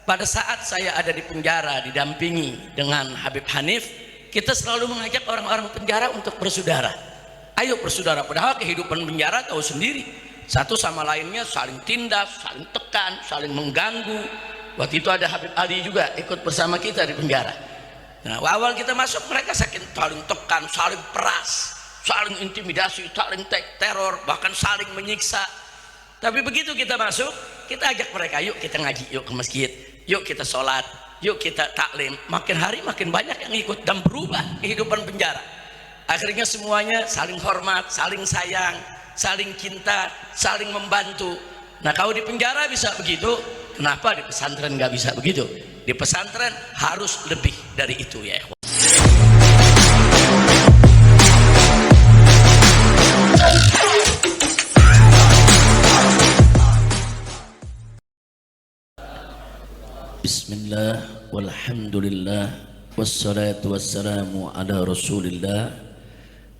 Pada saat saya ada di penjara didampingi dengan Habib Hanif, kita selalu mengajak orang-orang penjara untuk bersaudara. Ayo bersaudara, padahal kehidupan penjara tahu sendiri, satu sama lainnya saling tindas, saling tekan, saling mengganggu. Waktu itu ada Habib Ali juga ikut bersama kita di penjara. Nah, awal kita masuk mereka saling tekan, saling peras, saling intimidasi, saling teror, bahkan saling menyiksa. Tapi begitu kita masuk, kita ajak mereka, yuk kita ngaji, yuk ke masjid, yuk kita sholat, yuk kita taklim. Makin hari makin banyak yang ikut dan berubah kehidupan penjara. Akhirnya semuanya saling hormat, saling sayang, saling cinta, saling membantu. Nah, kalau di penjara bisa begitu, kenapa di pesantren nggak bisa begitu? Di pesantren harus lebih dari itu ya. Bismillah, walhamdulillah, wassalatu wassalamu ala rasulillah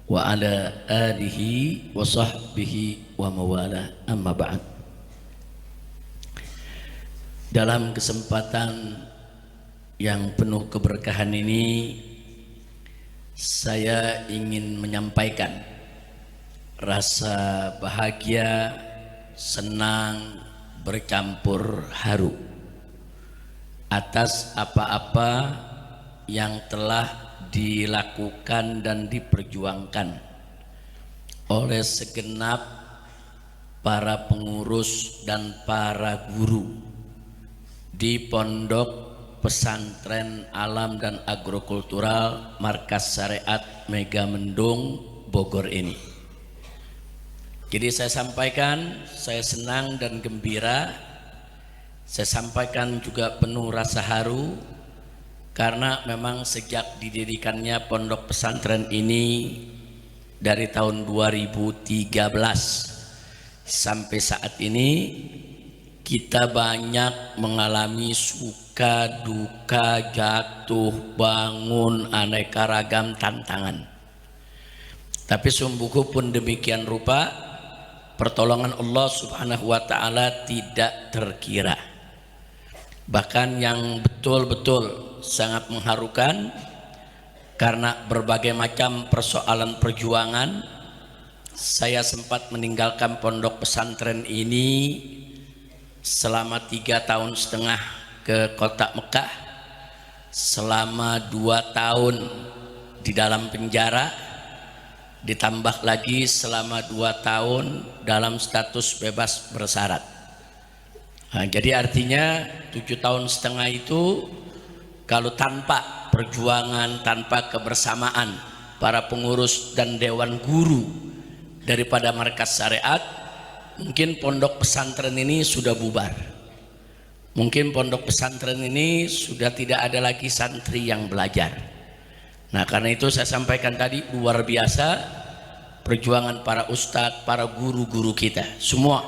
wa ala alihi wa sahbihi wa mawala, amma ba'd. Dalam kesempatan yang penuh keberkahan ini, saya ingin menyampaikan rasa bahagia, senang, bercampur haru atas apa-apa yang telah dilakukan dan diperjuangkan oleh segenap para pengurus dan para guru di Pondok Pesantren Alam dan Agrokultural Markas Syariat Megamendung Bogor ini. Jadi saya sampaikan, saya senang dan gembira. Saya sampaikan juga penuh rasa haru karena memang sejak didirikannya pondok pesantren ini dari tahun 2013 sampai saat ini kita banyak mengalami suka, duka, jatuh, bangun, aneka ragam tantangan. Tapi sungguh pun demikian rupa pertolongan Allah Subhanahu wa ta'ala tidak terkira. Bahkan yang betul-betul sangat mengharukan, karena berbagai macam persoalan perjuangan, saya sempat meninggalkan pondok pesantren ini selama 3,5 tahun ke kota Mekah, selama 2 tahun di dalam penjara, ditambah lagi selama 2 tahun dalam status bebas bersyarat. Nah, jadi artinya 7,5 tahun itu kalau tanpa perjuangan, tanpa kebersamaan para pengurus dan dewan guru daripada markas syariat, mungkin pondok pesantren ini sudah bubar. Mungkin pondok pesantren ini sudah tidak ada lagi santri yang belajar. Nah, karena itu saya sampaikan tadi, luar biasa perjuangan para ustadz, para guru-guru kita semua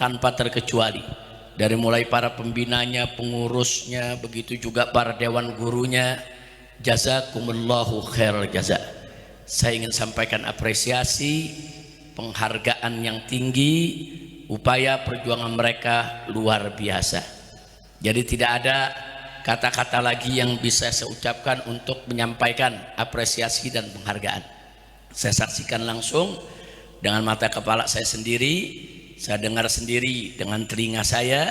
tanpa terkecuali. Dari mulai para pembinanya, pengurusnya, begitu juga para dewan gurunya, jazakumullahu khairal jaza. Saya ingin sampaikan apresiasi, penghargaan yang tinggi, upaya perjuangan mereka luar biasa. Jadi tidak ada kata-kata lagi yang bisa saya ucapkan untuk menyampaikan apresiasi dan penghargaan. Saya saksikan langsung dengan mata kepala saya sendiri, saya dengar sendiri dengan telinga saya,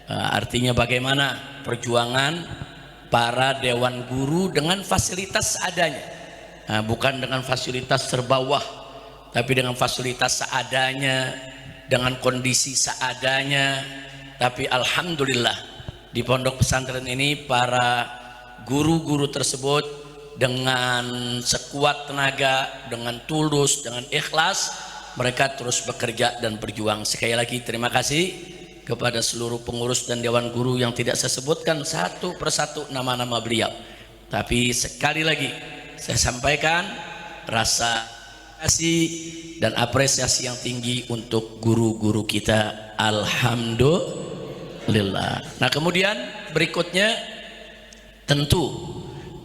artinya bagaimana perjuangan para dewan guru dengan fasilitas seadanya, bukan dengan fasilitas terbawah, tapi dengan fasilitas seadanya, dengan kondisi seadanya. Tapi alhamdulillah di pondok pesantren ini para guru-guru tersebut dengan sekuat tenaga, dengan tulus, dengan ikhlas, mereka terus bekerja dan berjuang. Sekali lagi terima kasih kepada seluruh pengurus dan dewan guru yang tidak saya sebutkan satu persatu nama-nama beliau. Tapi sekali lagi saya sampaikan rasa kasih dan apresiasi yang tinggi untuk guru-guru kita. Alhamdulillah. Nah, kemudian berikutnya tentu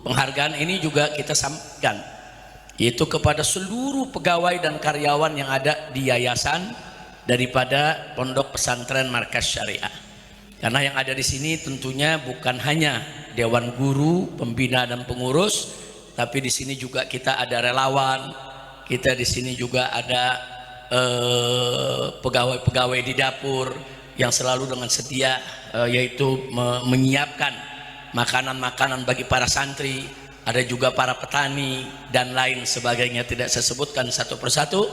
penghargaan ini juga kita sampaikan, yaitu kepada seluruh pegawai dan karyawan yang ada di yayasan daripada Pondok Pesantren Markas Syariah. Karena yang ada di sini tentunya bukan hanya dewan guru, pembina dan pengurus, tapi di sini juga kita ada relawan, kita di sini juga ada pegawai-pegawai di dapur yang selalu dengan sedia yaitu menyiapkan makanan-makanan bagi para santri, ada juga para petani dan lain sebagainya, tidak saya sebutkan satu persatu,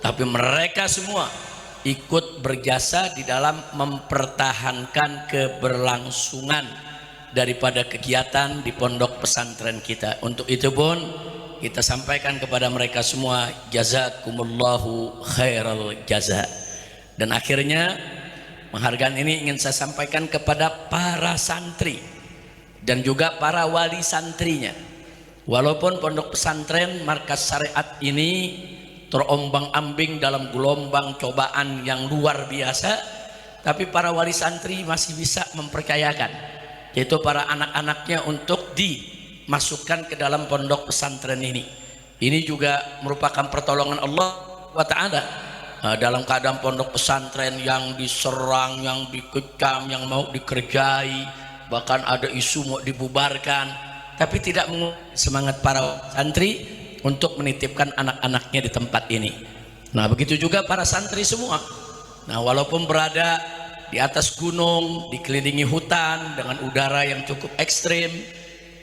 tapi mereka semua ikut berjasa di dalam mempertahankan keberlangsungan daripada kegiatan di pondok pesantren kita. Untuk itu pun kita sampaikan kepada mereka semua jazakumullahu khairal jaza. Dan akhirnya penghargaan ini ingin saya sampaikan kepada para santri dan juga para wali santrinya. Walaupun pondok pesantren Markas Syariat ini terombang-ambing dalam gelombang cobaan yang luar biasa, tapi para wali santri masih bisa mempercayakan, yaitu para anak-anaknya untuk dimasukkan ke dalam pondok pesantren ini. Ini juga merupakan pertolongan Allah SWT. Dalam keadaan pondok pesantren yang diserang, yang dikecam, yang mau dikerjai, bahkan ada isu mau dibubarkan, tapi tidak mengubah semangat para santri untuk menitipkan anak-anaknya di tempat ini. Nah, begitu juga para santri semua. Nah, walaupun berada di atas gunung, dikelilingi hutan dengan udara yang cukup ekstrim,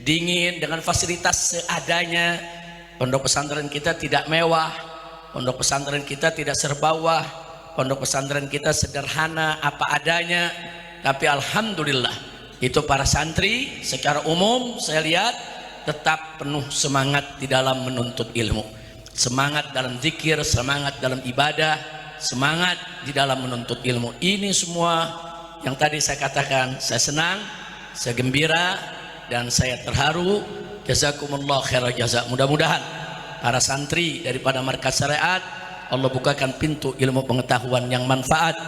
dingin, dengan fasilitas seadanya, pondok pesantren kita tidak mewah, pondok pesantren kita tidak serbawah, pondok pesantren kita sederhana apa adanya, tapi alhamdulillah itu para santri secara umum saya lihat tetap penuh semangat di dalam menuntut ilmu, semangat dalam zikir, semangat dalam ibadah, semangat di dalam menuntut ilmu. Ini semua yang tadi saya katakan, saya senang, saya gembira, dan saya terharu. Jazakumullah khairal jaza. Mudah-mudahan para santri daripada Markas Syariat Allah bukakan pintu ilmu pengetahuan yang manfaat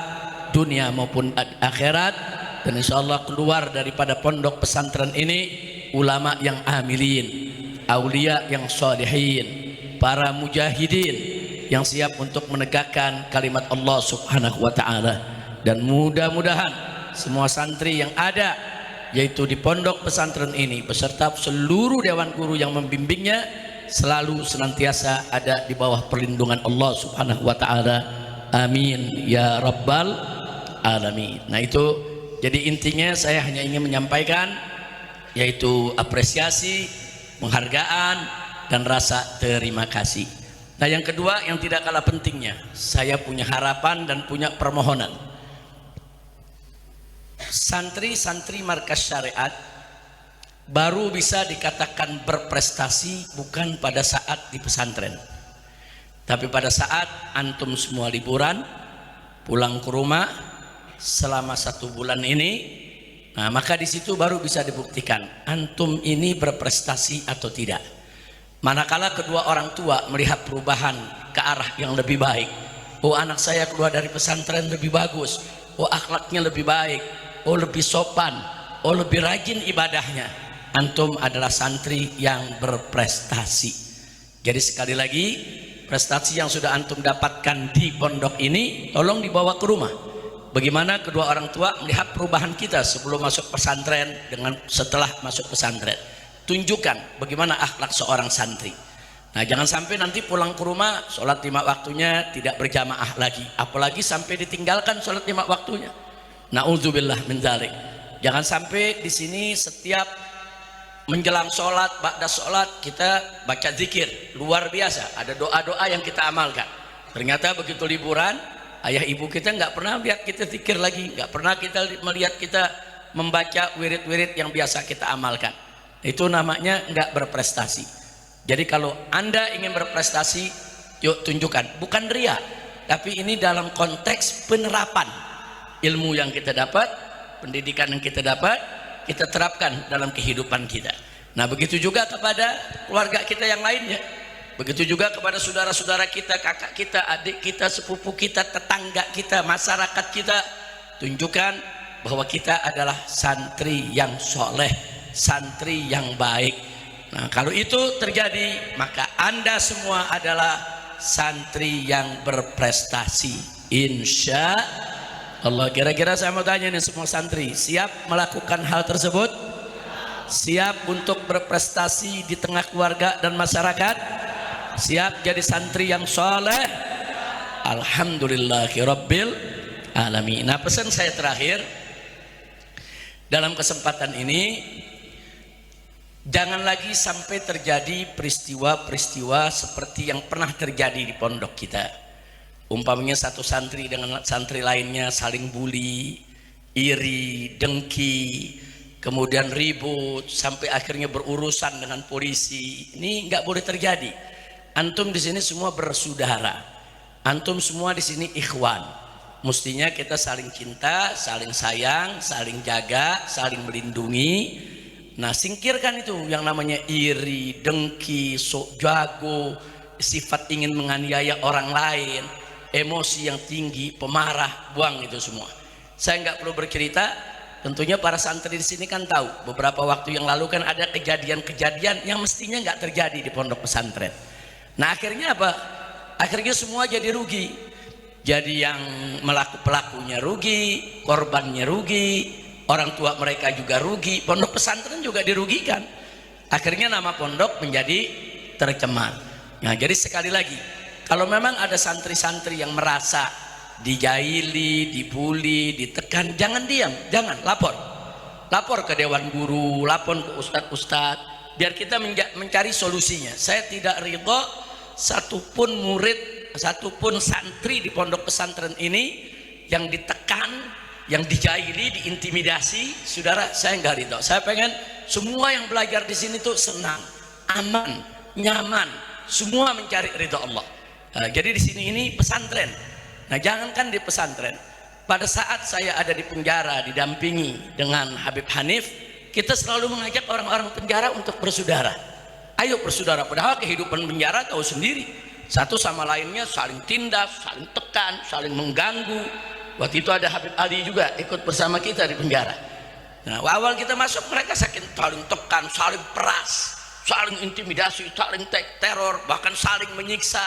dunia maupun akhirat, dan insya Allah keluar daripada pondok pesantren ini ulama yang amilin, aulia yang salihin, para mujahidin yang siap untuk menegakkan kalimat Allah Subhanahu wa taala. Dan mudah-mudahan semua santri yang ada yaitu di pondok pesantren ini beserta seluruh dewan guru yang membimbingnya selalu senantiasa ada di bawah perlindungan Allah Subhanahu wa taala. Amin ya rabbal alamin. Nah, itu jadi intinya saya hanya ingin menyampaikan yaitu apresiasi, penghargaan, dan rasa terima kasih. Nah, yang kedua yang tidak kalah pentingnya, saya punya harapan dan punya permohonan. Santri-santri Markas Syariat baru bisa dikatakan berprestasi bukan pada saat di pesantren, tapi pada saat antum semua liburan, pulang ke rumah selama 1 bulan ini. Nah, maka di situ baru bisa dibuktikan antum ini berprestasi atau tidak. Manakala kedua orang tua melihat perubahan ke arah yang lebih baik, oh anak saya keluar dari pesantren lebih bagus, oh akhlaknya lebih baik, oh lebih sopan, oh lebih rajin ibadahnya, antum adalah santri yang berprestasi. Jadi sekali lagi, prestasi yang sudah antum dapatkan di pondok ini tolong dibawa ke rumah. Bagaimana kedua orang tua melihat perubahan kita sebelum masuk pesantren dengan setelah masuk pesantren. Tunjukkan bagaimana akhlak seorang santri. Nah, jangan sampai nanti pulang ke rumah sholat 5 waktunya tidak berjamaah lagi, apalagi sampai ditinggalkan sholat 5 waktunya. Na'udzubillah min dzalik. Jangan sampai di sini setiap menjelang sholat, ba'da sholat kita baca zikir luar biasa, ada doa-doa yang kita amalkan. Ternyata begitu liburan, ayah ibu kita nggak pernah lihat kita zikir lagi, nggak pernah kita melihat kita membaca wirid-wirid yang biasa kita amalkan. Itu namanya nggak berprestasi. Jadi kalau Anda ingin berprestasi, yuk tunjukkan, bukan ria, tapi ini dalam konteks penerapan ilmu yang kita dapat, pendidikan yang kita dapat, kita terapkan dalam kehidupan kita. Nah, begitu juga kepada keluarga kita yang lainnya. Begitu juga kepada saudara-saudara kita, kakak kita, adik kita, sepupu kita, tetangga kita, masyarakat kita. Tunjukkan bahwa kita adalah santri yang soleh, santri yang baik. Nah, kalau itu terjadi, maka Anda semua adalah santri yang berprestasi. Insya Allah. Kira-kira saya mau tanya nih semua santri, siap melakukan hal tersebut? Siap untuk berprestasi di tengah keluarga dan masyarakat? Siap jadi santri yang soleh? Alhamdulillahirabbil alamin. Nah, pesan saya terakhir dalam kesempatan ini, jangan lagi sampai terjadi peristiwa-peristiwa seperti yang pernah terjadi di pondok kita. Umpamanya satu santri dengan santri lainnya saling bully, iri, dengki, kemudian ribut sampai akhirnya berurusan dengan polisi. Ini nggak boleh terjadi. Antum di sini semua bersaudara. Antum semua di sini ikhwan. Mestinya kita saling cinta, saling sayang, saling jaga, saling melindungi. Nah, singkirkan itu yang namanya iri, dengki, sok jago, sifat ingin menganiaya orang lain, emosi yang tinggi, pemarah, buang itu semua. Saya nggak perlu bercerita, tentunya para santri di sini kan tahu beberapa waktu yang lalu kan ada kejadian-kejadian yang mestinya nggak terjadi di pondok pesantren. Nah, akhirnya apa? Akhirnya semua jadi rugi. Jadi yang pelakunya rugi, korbannya rugi, orang tua mereka juga rugi, pondok pesantren juga dirugikan. Akhirnya nama pondok menjadi tercemar. Nah, jadi sekali lagi, kalau memang ada santri-santri yang merasa dijaili, dibully, ditekan, jangan diam, jangan, lapor ke dewan guru, lapor ke ustadz-ustadz, biar kita mencari solusinya. Saya tidak ridho satupun murid, satupun santri di pondok pesantren ini yang ditekan, yang dijaili, diintimidasi. Saudara, saya nggak ridho. Saya pengen semua yang belajar di sini tuh senang, aman, nyaman, semua mencari ridho Allah. Nah, jadi di sini ini pesantren. Nah, jangankan di pesantren, pada saat saya ada di penjara didampingi dengan Habib Hanif, kita selalu mengajak orang-orang penjara untuk bersaudara. Ayo bersaudara, padahal kehidupan penjara tahu sendiri, satu sama lainnya saling tindas, saling tekan, saling mengganggu. Waktu itu ada Habib Ali juga ikut bersama kita di penjara. Nah, awal kita masuk mereka saling tekan, saling peras, saling intimidasi, saling teror, bahkan saling menyiksa.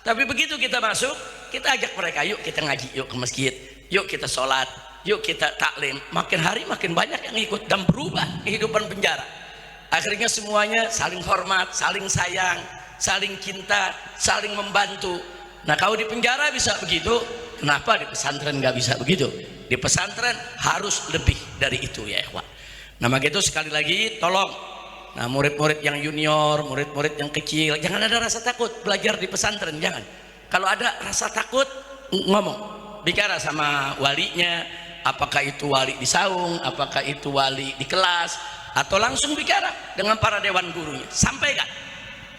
Tapi begitu kita masuk, kita ajak mereka, yuk kita ngaji, yuk ke masjid, yuk kita sholat, yuk kita taklim. Makin hari makin banyak yang ikut dan berubah kehidupan penjara. Akhirnya semuanya saling hormat, saling sayang, saling cinta, saling membantu. Nah, kalau di penjara bisa begitu, kenapa di pesantren nggak bisa begitu? Di pesantren harus lebih dari itu ya ikhwan. Nah, begitu sekali lagi tolong. Nah, murid-murid yang junior, murid-murid yang kecil, jangan ada rasa takut belajar di pesantren, jangan. Kalau ada rasa takut, ngomong, bicara sama walinya, apakah itu wali di saung, apakah itu wali di kelas, atau langsung bicara dengan para dewan gurunya, sampaikan.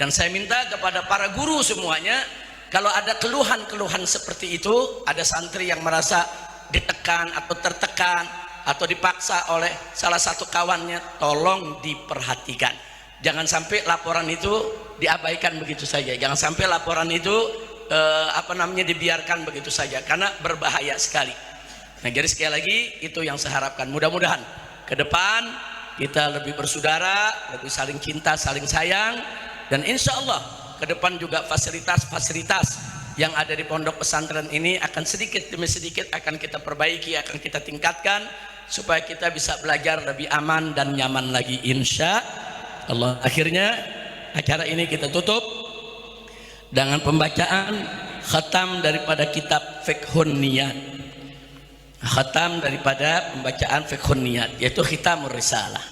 Dan saya minta kepada para guru semuanya, kalau ada keluhan-keluhan seperti itu, ada santri yang merasa ditekan atau tertekan atau dipaksa oleh salah satu kawannya, tolong diperhatikan. Jangan sampai laporan itu diabaikan begitu saja. Jangan sampai laporan itu dibiarkan begitu saja, karena berbahaya sekali. Nah, jadi sekali lagi itu yang saya harapkan. Mudah-mudahan ke depan kita lebih bersaudara, lebih saling cinta, saling sayang, dan insya Allah ke depan juga fasilitas-fasilitas yang ada di pondok pesantren ini akan sedikit demi sedikit akan kita perbaiki, akan kita tingkatkan supaya kita bisa belajar lebih aman dan nyaman lagi insya Allah. Akhirnya acara ini kita tutup dengan pembacaan khatam daripada kitab Fiqhun Niyat. Khatam daripada pembacaan Fiqhun Niyat, yaitu Khitamur Risalah.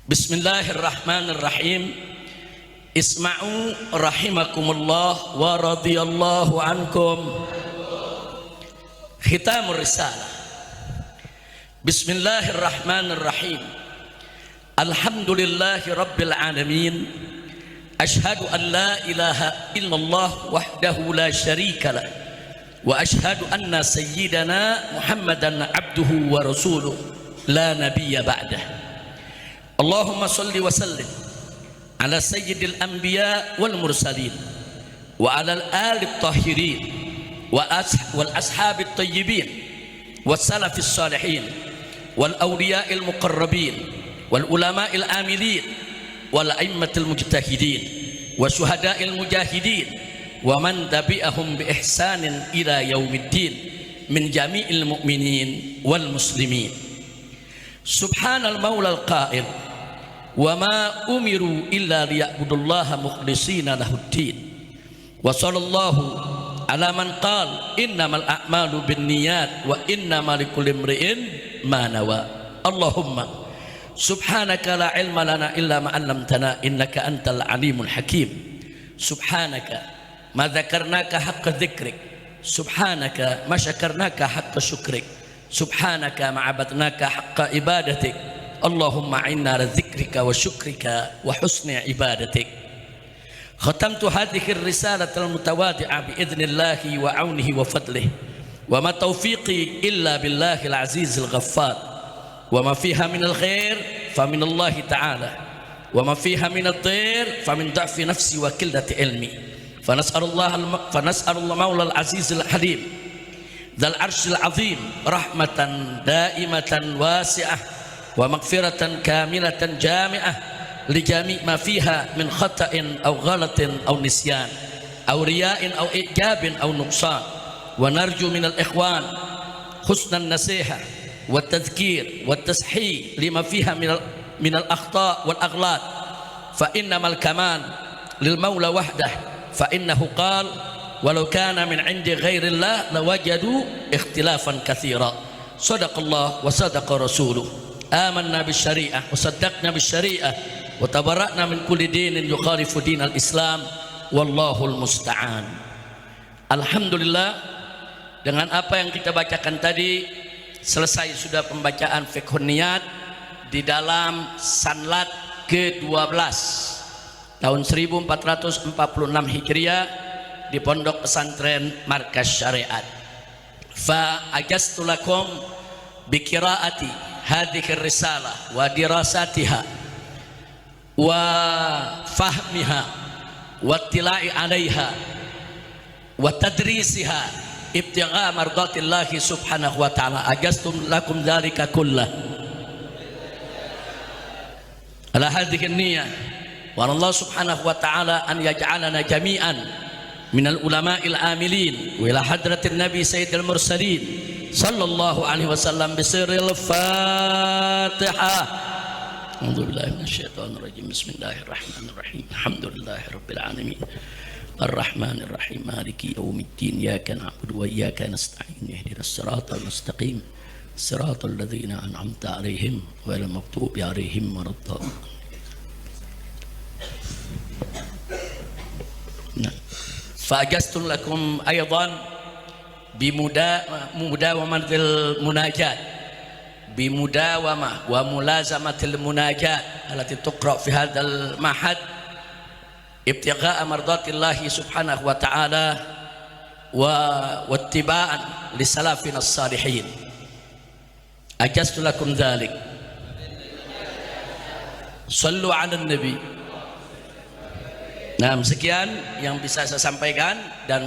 Bismillahirrahmanirrahim. Isma'u rahimakumullah wa radiyallahu ankum. Khitamur Risalah. Bismillahirrahmanirrahim. Alhamdulillahi rabbil alamin. Ashhadu an la ilaha illallah wahdahu la syarika lah. Wa ashhadu anna sayyidana Muhammadan abduhu wa rasuluh la nabiyya ba'dah. Allahumma salli wa sallim ala sayyidil anbiya wal mursalin wa ala al-ali at-tahirin wal ashabit tayyibin was salafis salihin wal awliya'il muqarrabin wal ulama'il amilin wal a'immatil mujtahidin wa syuhada'il mujahidin wa man tabi'ahum bi ihsanin ila yaumiddin min jami'il mu'minin wal muslimin. Subhanal maulal qa'il wa ma umiru illa liya'budullaha mukhlishina lahuddin. Wa sallallahu ala man qala innamal a'malu binniyat wa innamal likulli imri'in ma nawa. Allahumma subhanaka la ilma lana illa ma 'allamtana innaka antal alimul hakim. Subhanaka ma dzakarnaka haqqa dzikrik, subhanaka ma syakarnaka haqqa syukrik, subhanaka ma 'abadnaka haqqa ibadatik. Allahumma inna ala dzikrika wa syukrika wa husni ibadatik. Khatamtu hadhihi ar-risalata al-mutawadi'ah bi idnillahi wa 'aunihi wa fadlihi wa ma taufiqi illa billahi al-'aziz al-ghaffar wa ma fiha min al-khair fa min Allah ta'ala wa ma fiha min ad-dir fa min da'fi nafsi wa qillati ilmi. فنسأل الله مولى العزيز الحليم ذا العرش العظيم رحمة دائمة واسعة ومغفرة كاملة جامعة لجميع ما فيها من خطأ أو غلط أو نسيان أو رياء أو إعجاب أو نقصان. ونرجو من الإخوان حسن النصيحة والتذكير والتصحيح لما فيها من الأخطاء والأغلاط، فإنما الكمال للمولى وحده، فإنه قال ولو كان من عند غير الله لوجدوا اختلافا كثيرا. صدق الله وصدق رسوله. آمنا بالشريعة وصدقنا بالشريعة وتبرأنا من كل دين يخالف دين الإسلام والله المستعان. Alhamdulillah, dengan apa yang kita bacakan tadi selesai sudah pembacaan fiqhun niyat di dalam sanlat ke-12 tahun 1446 Hijriah di Pondok Pesantren Markas Syariat. Fa ajastu lakum bi qiraati hadhihi risalah wa dirasatiha wa fahmiha wa tilai 'alaiha wa tadrisiha ibtigha mardatillahi subhanahu wa ta'ala. Ajastum lakum dzalika kullah ala hadhihi an-niyyah wa Allah subhanahu wa ta'ala an yaj'alana jami'an minal ulama'il amilin wa ila hadratin nabi sayyidil mursalin sallallahu alaihi wasallam bisirril fatihah. A'udzu billahi minasyaitonir rajim. Bismillahirrahmanirrahim. Alhamdulillahi rabbil alamin. Arrahmanir rahim. Maliki yaumiddin. Iyyaka na'budu wa iyyaka nasta'in. Ihdinas siratal mustaqim. Siratal ladzina an'amta 'alaihim ghairil maghdubi 'alaihim waladdallin. Fa'ajastun lakum aydan bimudawamatil munajat bimudawamah wa mulazamatil munajat allati tuqra fi hadzal mahad ibtigha'a mardatillahi subhanahu wa ta'ala wa wattiba'an li salafina as-salihin. Ajastu lakum dzalik. Sallu 'alan nabi. Nah, sekian yang bisa saya sampaikan dan